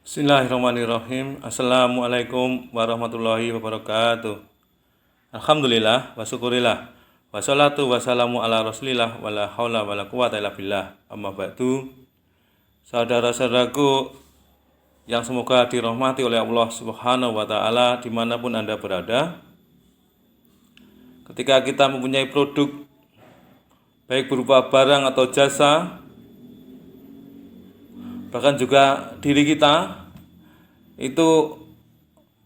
Bismillahirrahmanirrahim. Assalamualaikum warahmatullahi wabarakatuh. Alhamdulillah wa syukurillah. Wassalatu wassalamu ala rasulillah wala haula wala quwata illa billah. Amma ba'du. Saudara-saudaraku yang semoga dirahmati oleh Allah Subhanahu wa taala dimanapun Anda berada. Ketika kita mempunyai produk baik berupa barang atau jasa, bahkan juga diri kita, itu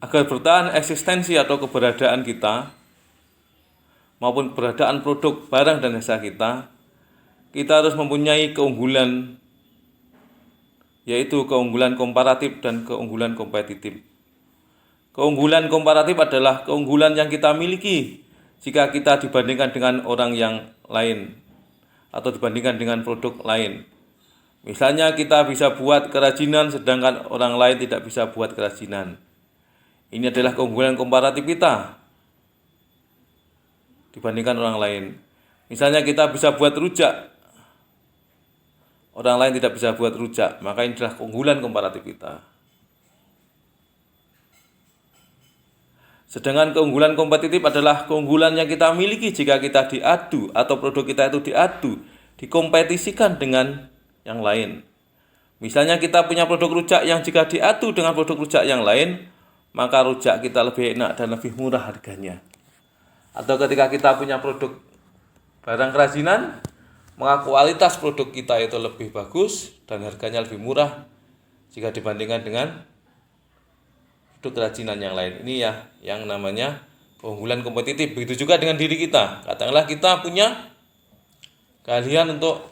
agar bertahan eksistensi atau keberadaan kita maupun keberadaan produk, barang, dan jasa kita harus mempunyai keunggulan, yaitu keunggulan komparatif dan keunggulan kompetitif. Keunggulan komparatif adalah keunggulan yang kita miliki jika kita dibandingkan dengan orang yang lain atau dibandingkan dengan produk lain. Misalnya kita bisa buat kerajinan sedangkan orang lain tidak bisa buat kerajinan. Ini adalah keunggulan komparatif kita dibandingkan orang lain. Misalnya kita bisa buat rujak, orang lain tidak bisa buat rujak, maka ini adalah keunggulan komparatif kita. Sedangkan keunggulan kompetitif adalah keunggulan yang kita miliki jika kita diadu atau produk kita itu diadu, dikompetisikan dengan yang lain. Misalnya kita punya produk rujak yang jika diadu dengan produk rujak yang lain, maka rujak kita lebih enak dan lebih murah harganya. Atau ketika kita punya produk barang kerajinan, maka kualitas produk kita itu lebih bagus dan harganya lebih murah jika dibandingkan dengan produk kerajinan yang lain. Ini ya yang namanya keunggulan kompetitif. Begitu juga dengan diri kita. Katakanlah kita punya keahlian untuk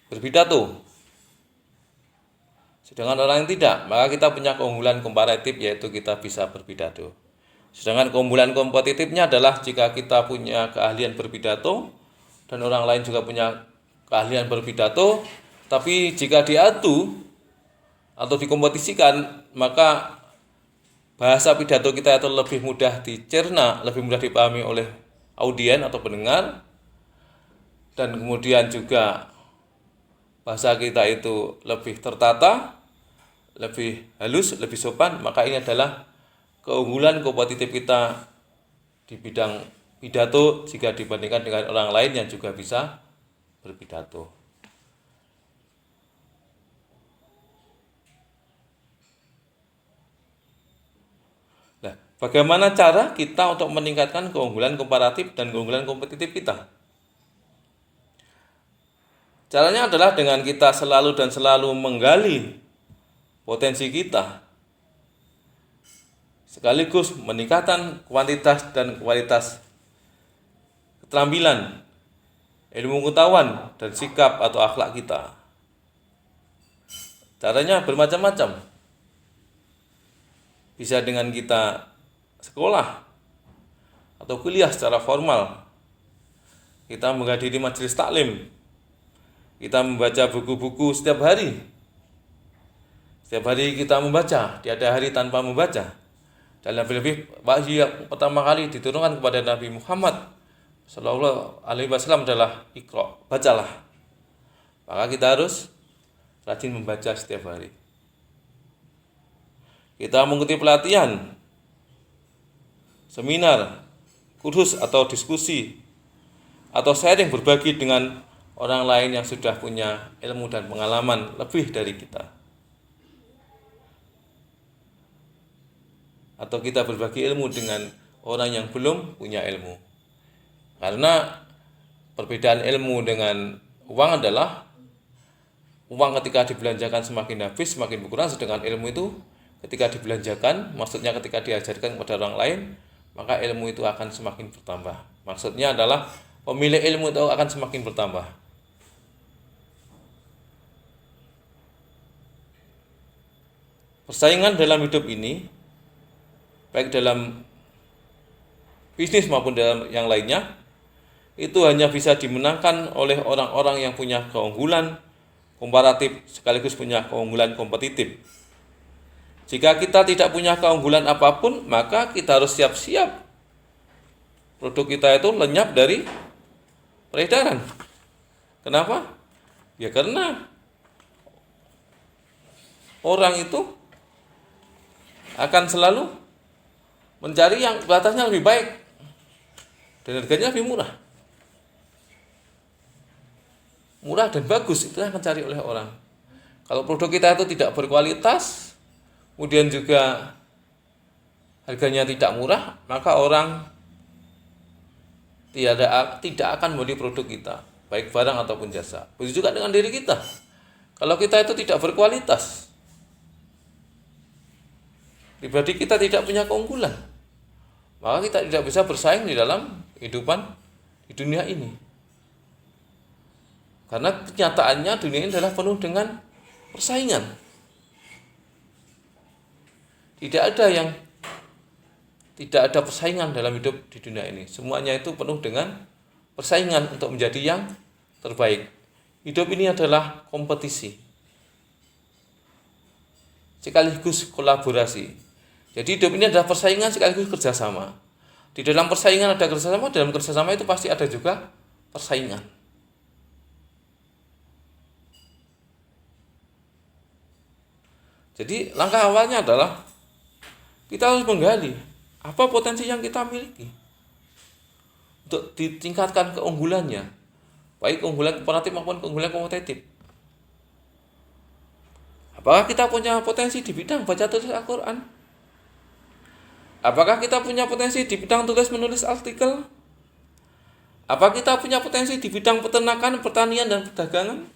berpidato, sedangkan orang yang tidak, maka kita punya keunggulan komparatif, yaitu kita bisa berpidato. Sedangkan keunggulan kompetitifnya adalah jika kita punya keahlian berpidato dan orang lain juga punya keahlian berpidato, tapi jika diadu atau dikompetisikan, maka bahasa pidato kita itu lebih mudah dicerna, lebih mudah dipahami oleh audien atau pendengar, dan kemudian juga bahasa kita itu lebih tertata, lebih halus, lebih sopan. Maka ini adalah keunggulan kompetitif kita di bidang pidato jika dibandingkan dengan orang lain yang juga bisa berpidato. Nah, bagaimana cara kita untuk meningkatkan keunggulan komparatif dan keunggulan kompetitif kita? Caranya adalah dengan kita selalu menggali potensi kita, sekaligus meningkatkan kuantitas dan kualitas keterampilan, ilmu pengetahuan, dan sikap atau akhlak kita. Caranya bermacam-macam. Bisa dengan kita sekolah atau kuliah secara formal, kita menghadiri majelis taklim, kita membaca buku-buku setiap hari. Setiap hari kita membaca, tiada hari tanpa membaca. Dan lebih-lebih wahyu yang pertama kali diturunkan kepada Nabi Muhammad Sallallahu Alaihi Wasallam adalah Iqra, bacalah. Maka kita harus rajin membaca setiap hari. Kita mengikuti pelatihan, seminar, kursus atau diskusi, atau sharing berbagi dengan orang lain yang sudah punya ilmu dan pengalaman lebih dari kita. Atau kita berbagi ilmu dengan orang yang belum punya ilmu. Karena perbedaan ilmu dengan uang adalah uang ketika dibelanjakan semakin habis, semakin berkurang, sedangkan ilmu itu ketika dibelanjakan, maksudnya ketika diajarkan kepada orang lain, maka ilmu itu akan semakin bertambah. Maksudnya adalah pemilik ilmu itu akan semakin bertambah. Persaingan dalam hidup ini, baik dalam bisnis maupun dalam yang lainnya, itu hanya bisa dimenangkan oleh orang-orang yang punya keunggulan komparatif sekaligus punya keunggulan kompetitif. Jika kita tidak punya keunggulan apapun, maka kita harus siap-siap produk kita itu lenyap dari peredaran. Kenapa? Ya karena orang itu akan selalu mencari yang batasnya lebih baik dan harganya lebih murah. Murah dan bagus itu yang akan cari oleh orang. Kalau produk kita itu tidak berkualitas, kemudian juga harganya tidak murah, maka orang tidak akan membeli produk kita, baik barang ataupun jasa. Begitu juga dengan diri kita. Kalau kita itu tidak berkualitas, pribadi kita tidak punya keunggulan, maka kita tidak bisa bersaing di dalam kehidupan di dunia ini. Karena kenyataannya dunia ini adalah penuh dengan persaingan. Tidak ada persaingan dalam hidup di dunia ini. Semuanya itu penuh dengan persaingan untuk menjadi yang terbaik. Hidup ini adalah kompetisi, sekaligus kolaborasi. Jadi hidup ini adalah persaingan sekaligus kerjasama. Di dalam persaingan ada kerjasama, dalam kerjasama itu pasti ada juga persaingan. Jadi langkah awalnya adalah kita harus menggali apa potensi yang kita miliki untuk ditingkatkan keunggulannya, baik keunggulan komparatif maupun keunggulan kompetitif. Apakah kita punya potensi di bidang baca tulis Al-Quran? Apakah kita punya potensi di bidang tulis menulis artikel? Apa kita punya potensi di bidang peternakan, pertanian, dan perdagangan?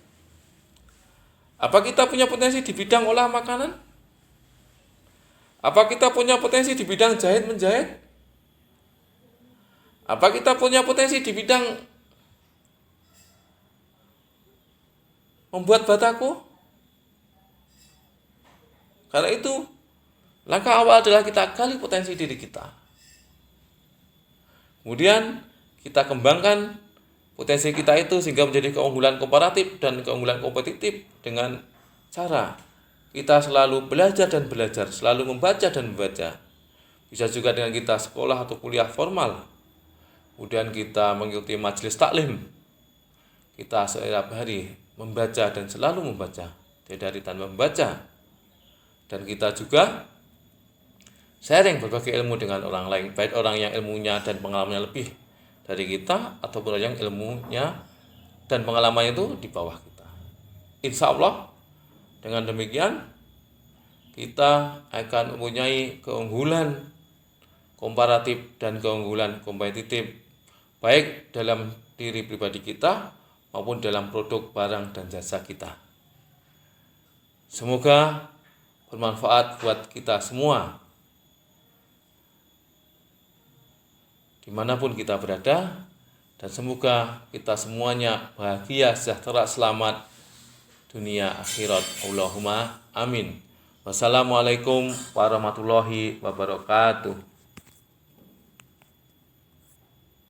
Apa kita punya potensi di bidang olah makanan? Apa kita punya potensi di bidang jahit menjahit? Apa kita punya potensi di bidang membuat batako? Karena itu, langkah awal adalah kita gali potensi diri kita. Kemudian kita kembangkan potensi kita itu sehingga menjadi keunggulan komparatif dan keunggulan kompetitif dengan cara kita selalu belajar dan belajar, selalu membaca dan membaca. Bisa juga dengan kita sekolah atau kuliah formal. Kemudian kita mengikuti majelis taklim. Kita setiap hari membaca dan selalu membaca, tidak hari tanpa membaca. Dan kita juga sharing berbagai ilmu dengan orang lain, baik orang yang ilmunya dan pengalamannya lebih dari kita ataupun yang ilmunya dan pengalamannya itu di bawah kita. Insya Allah dengan demikian kita akan mempunyai keunggulan komparatif dan keunggulan kompetitif baik dalam diri pribadi kita maupun dalam produk barang dan jasa kita. Semoga bermanfaat buat kita semua dimanapun kita berada, dan semoga kita semuanya bahagia, sejahtera, selamat dunia akhirat. Allahumma amin. Wassalamualaikum warahmatullahi wabarakatuh.